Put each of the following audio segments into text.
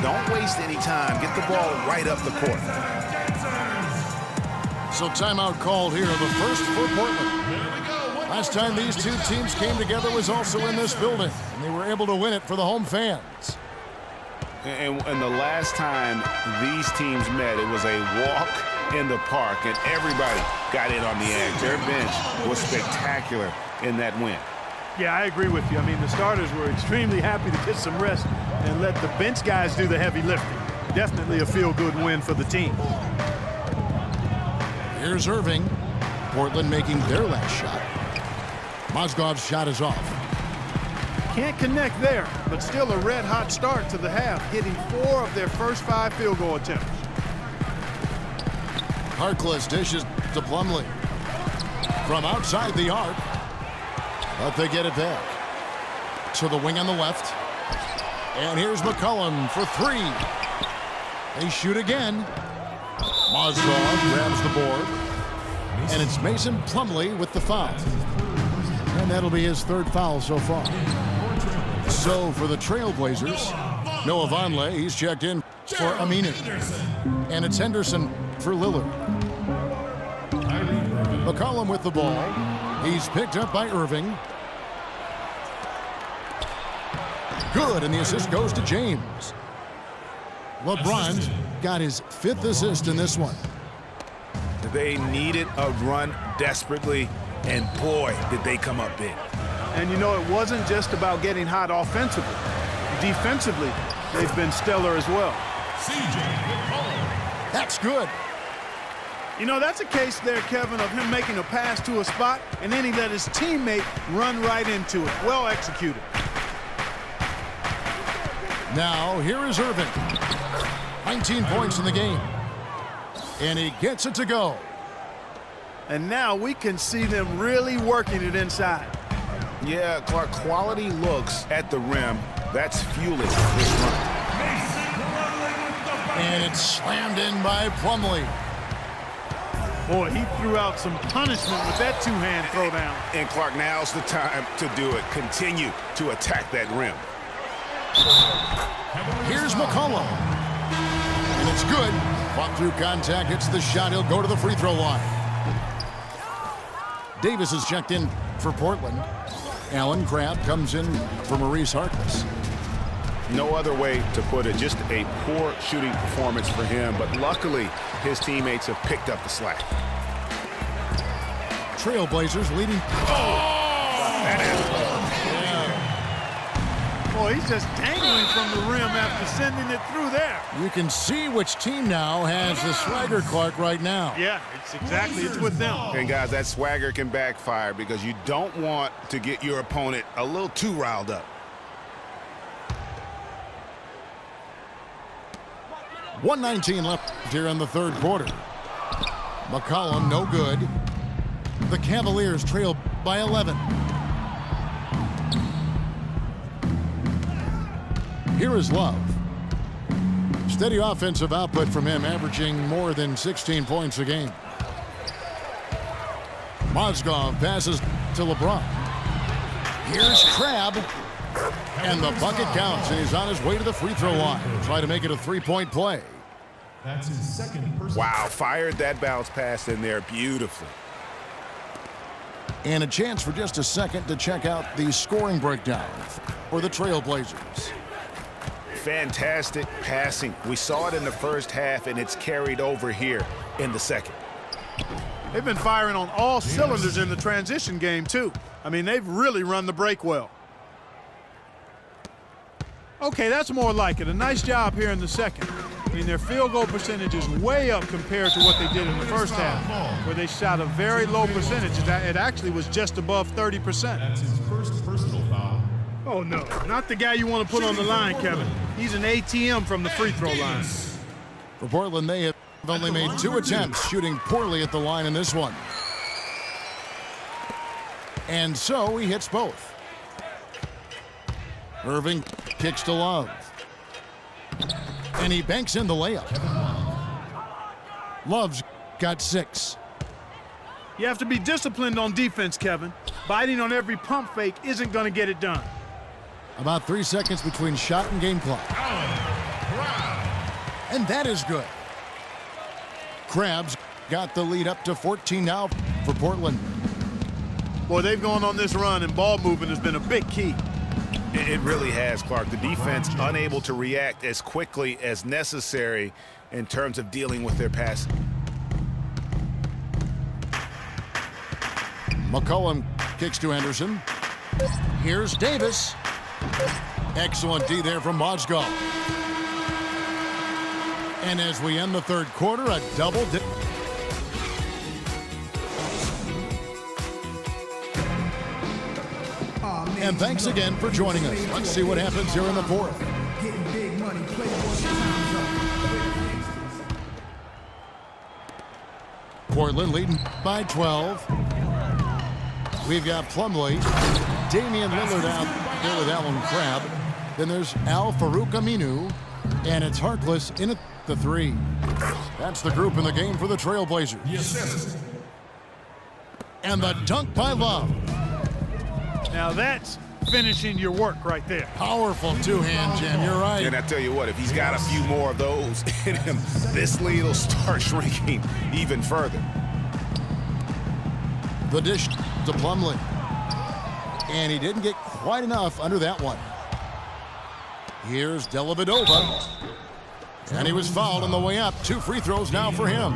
Don't waste any time. Get the ball right up the court. So timeout called here, the first for Portland. Last time these two teams came together was also in this building, and they were able to win it for the home fans. And the last time these teams met, it was a walk in the park, and everybody got in on the edge. Their bench was spectacular in that win. Yeah, I agree with you. I mean, the starters were extremely happy to get some rest and let the bench guys do the heavy lifting. Definitely a feel-good win for the team. Here's Irving. Portland making their last shot. Mozgov's shot is off. Can't connect there, but still a red-hot start to the half, hitting 4 of their first 5 field goal attempts. Harkless dishes to Plumlee. From outside the arc. But they get it back. To the wing on the left. And here's McCollum for 3. They shoot again. Mozgov grabs the board. And it's Mason Plumlee with the foul. And that'll be his 3rd foul so far. So for the Trailblazers, Noah Vonleh, he's checked in for Aminu. And it's Henderson for Lillard. McCollum with the ball. He's picked up by Irving. Good, and the assist goes to James. LeBron's got his 5th assist in this one. They needed a run desperately, and boy, did they come up big. And you know, it wasn't just about getting hot offensively. Defensively, they've been stellar as well. That's good. You know, that's a case there, Kevin, of him making a pass to a spot, and then he let his teammate run right into it. Well executed. Now, here is Irving. 19 points in the game. And he gets it to go. And now we can see them really working it inside. Yeah, Clark, quality looks at the rim. That's fueling this run. And it's slammed in by Plumlee. Boy, he threw out some punishment with that 2-hand throwdown. And Clark, now's the time to do it. Continue to attack that rim. Here's McCollum. And it's good. Fought through contact, hits the shot. He'll go to the free throw line. Davis is checked in for Portland. Allen Crabbe comes in for Maurice Harkless. No other way to put it. Just a poor shooting performance for him, but luckily his teammates have picked up the slack. Trailblazers leading. That is Boy, he's just dangling from the rim after sending it through there. You can see which team now has the swagger, Clark, right now. Yeah, it's with them. And guys, that swagger can backfire because you don't want to get your opponent a little too riled up. 1:19 left here in the 3rd quarter. McCollum, no good. The Cavaliers trail by 11. Here is Love. Steady offensive output from him, averaging more than 16 points a game. Mozgov passes to LeBron. Here's Crabbe. And the bucket counts, and he's on his way to the free throw line. Try to make it a 3-point play. That's his 2nd personal. Wow, fired that bounce pass in there beautifully. And a chance for just a second to check out the scoring breakdown for the Trailblazers. Fantastic passing. We saw it in the first half, and it's carried over here in the second. They've been firing on all cylinders in the transition game, too. I mean, they've really run the break well. Okay, that's more like it. A nice job here in the second. I mean, their field goal percentage is way up compared to what they did in the first half, where they shot a very low percentage. It actually was just above 30%. That's his 1st personal foul. Oh, no, not the guy you want to put on the line, Kevin. He's an ATM from the free throw line. For Portland, they have only made 2 attempts, shooting poorly at the line in this one. And so he hits both. Irving kicks to Love. And he banks in the layup. Love's got 6. You have to be disciplined on defense, Kevin. Biting on every pump fake isn't going to get it done. About 3 seconds between shot and game clock. And that is good. Crabs got the lead up to 14 now for Portland. Boy, they've gone on this run, and ball movement has been a big key. It really has, Clark. The defense unable to react as quickly as necessary in terms of dealing with their pass. McCollum kicks to Anderson. Here's Davis. Excellent D there from Mozgov. And as we end the third quarter, a double dip. And thanks again for joining us. Let's see what happens here in the fourth. Portland leading by 12. We've got Plumlee, Damian Lillard out there with Alan Crabb. Then there's Al Farouk Aminu, and it's Harkless in at the 3. That's the group in the game for the Trailblazers. Yes. And the dunk by Love. Now that's finishing your work right there. Powerful two-hand jam, you're right. And I tell you what, if he's got a few more of those in him, this lead will start shrinking even further. The dish to Plumlee. And he didn't get quite enough under that one. Here's Dellavedova. And he was fouled on the way up. 2 free throws now for him.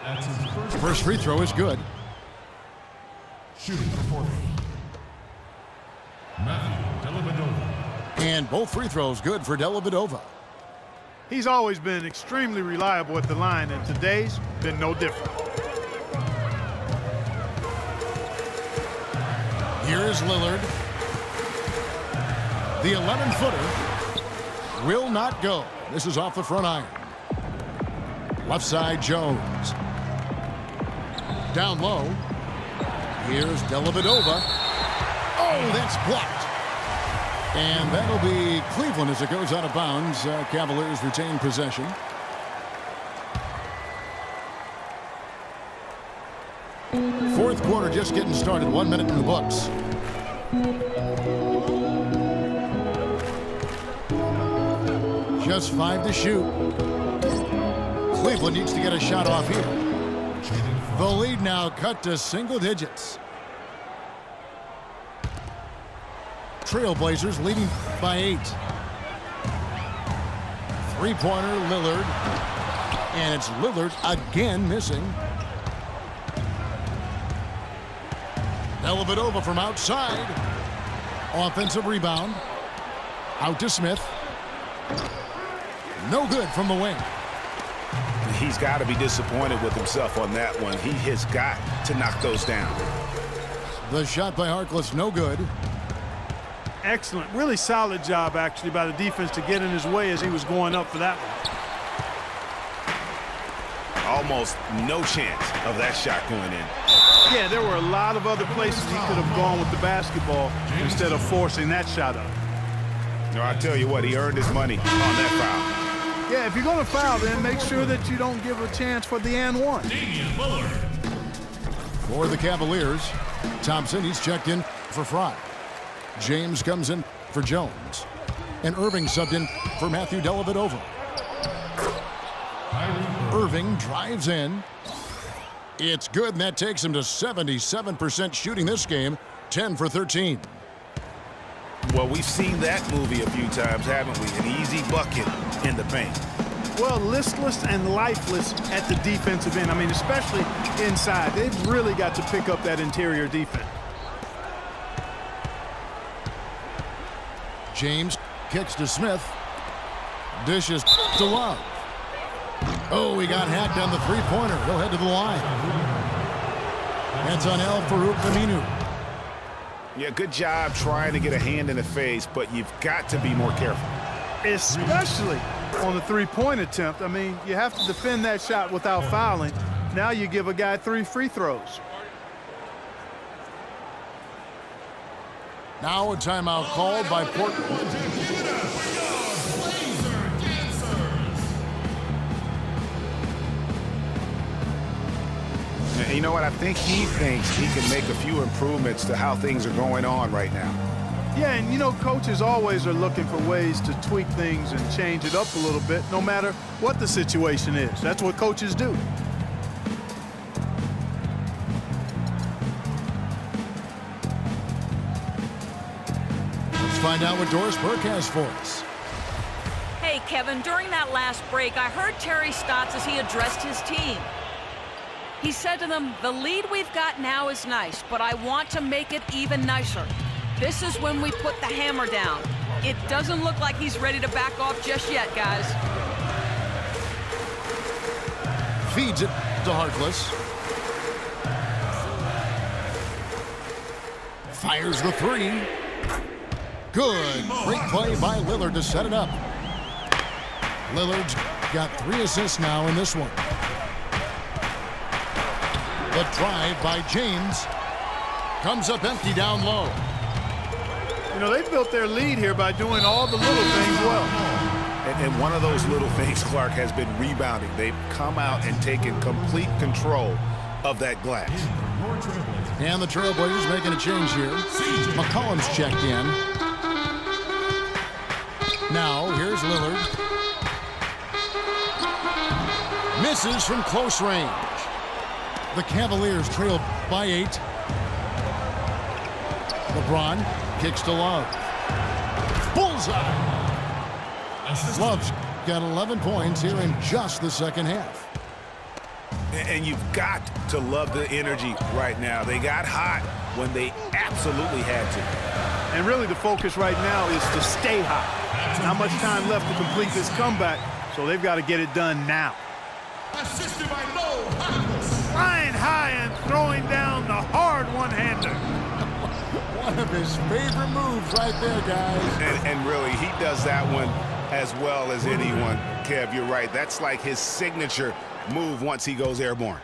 That's his First free throw is good. shooting for Portland. Matthew Dellavedova. And both free throws good for Dellavedova. He's always been extremely reliable at the line, and today's been no different. Here is Lillard. The 11-footer will not go. This is off the front iron. Left side, Jones. Down low. Here's Dellavedova. Oh, that's blocked. And that'll be Cleveland as it goes out of bounds. Cavaliers retain possession. Fourth quarter just getting started. 1 minute in the books. Just 5 to shoot. Cleveland needs to get a shot off here. The lead now cut to single digits. Trailblazers leading by 8. Three-pointer, Lillard. And it's Lillard again missing. Dellavedova from outside. Offensive rebound. Out to Smith. No good from the wing. He's got to be disappointed with himself on that one. He has got to knock those down. The shot by Harkless, no good. Excellent, really solid job actually by the defense to get in his way as he was going up for that one. Almost no chance of that shot going in. Yeah, there were a lot of other places he could have gone with the basketball instead of forcing that shot up. No, I tell you what, he earned his money on that foul. Yeah, if you're going to foul, then make sure that you don't give a chance for the and one. For the Cavaliers, Thompson, he's checked in for Fry. James comes in for Jones. And Irving subbed in for Matthew Dellavedova. Irving drives in. It's good, and that takes him to 77% shooting this game, 10 for 13. Well, we've seen that movie a few times, haven't we? An easy bucket in the paint. Well, listless and lifeless at the defensive end. I mean, especially inside. They've really got to pick up that interior defense. James kicks to Smith. Dishes to Love. Oh, he got hacked on the three-pointer. He'll head to the line. That's on Al Farouk Aminu. Yeah, good job trying to get a hand in the face, but you've got to be more careful. Especially on the three-point attempt. I mean, you have to defend that shot without fouling. Now you give a guy 3 free throws. Now a timeout called by Portland. You know what? I think he thinks he can make a few improvements to how things are going on right now. Yeah, and you know, coaches always are looking for ways to tweak things and change it up a little bit, no matter what the situation is. That's what coaches do. Let's find out what Doris Burke has for us. Hey, Kevin, during that last break, I heard Terry Stotts as he addressed his team. He said to them, the lead we've got now is nice, but I want to make it even nicer. This is when we put the hammer down. It doesn't look like he's ready to back off just yet, guys. Feeds it to Harkless. Fires the three. Good. Great play by Lillard to set it up. Lillard's got 3 assists now in this one. The drive by James comes up empty down low. You know, they built their lead here by doing all the little things well. And one of those little things, Clark, has been rebounding. They've come out and taken complete control of that glass. And the Trailblazers making a change here. McCollum's checked in. Now, here's Lillard. Misses from close range. The Cavaliers trail by 8. LeBron kicks to Love. Bullseye! Love's got 11 points here in just the second half. And you've got to love the energy right now. They got hot when they absolutely had to. And really the focus right now is to stay hot. Not much time left to complete this comeback, so they've got to get it done now. Assisted by Noel. Flying high and throwing down the hard one-hander. One of his favorite moves right there, guys. And really, he does that one as well as anyone. Kev, you're right. That's like his signature move once he goes airborne.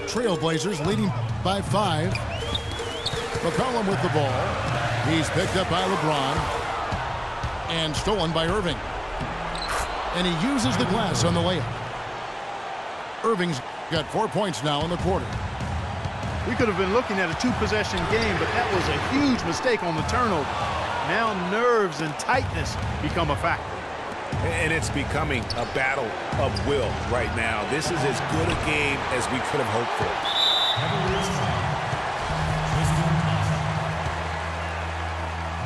Trailblazers leading by 5. McCollum with the ball. He's picked up by LeBron. And stolen by Irving. And he uses the glass on the layup. Irving's got 4 points now in the quarter. We could have been looking at a 2-possession game, but that was a huge mistake on the turnover. Now nerves and tightness become a factor. And it's becoming a battle of will right now. This is as good a game as we could have hoped for.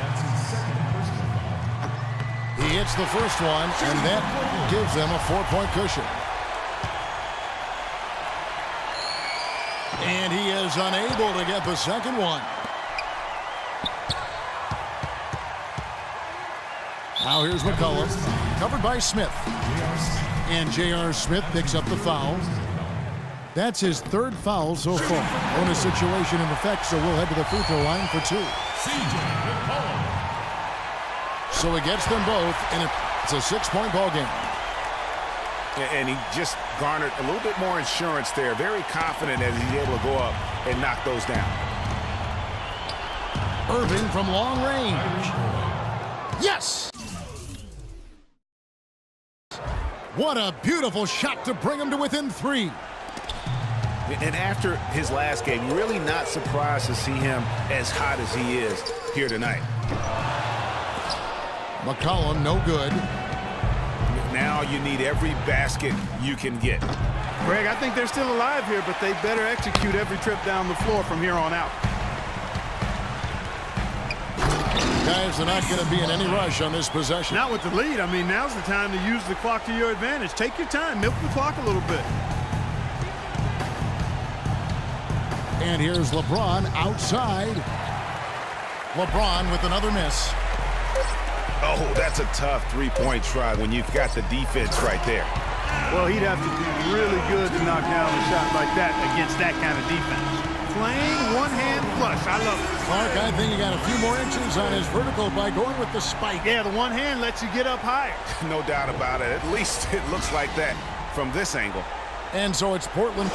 That's his second personal foul. He hits the first one, and that gives them a 4-point cushion. And he is unable to get the second one. Now here's McCollum, covered by Smith. And J.R. Smith picks up the foul. That's his 3rd foul so far. Bonus situation in effect, so we'll head to the free throw line for 2. So he gets them both, and it's a 6-point ball game. And he just garnered a little bit more insurance there. Very confident as he's able to go up and knock those down. Irving from long range. Yes! What a beautiful shot to bring him to within 3. And after his last game, you're really not surprised to see him as hot as he is here tonight. McCollum, no good. Now you need every basket you can get. Greg, I think they're still alive here, but they better execute every trip down the floor from here on out. Guys are not going to be in any rush on this possession. Not with the lead. I mean, now's the time to use the clock to your advantage. Take your time. Milk the clock a little bit. And here's LeBron outside. LeBron with another miss. Oh, that's a tough 3-point try when you've got the defense right there. Well, he'd have to be really good to knock down a shot like that against that kind of defense. Playing one-hand flush. I love it. Clark, I think he got a few more inches on his vertical by going with the spike. Yeah, the one hand lets you get up higher. No doubt about it. At least it looks like that from this angle. And so it's Portland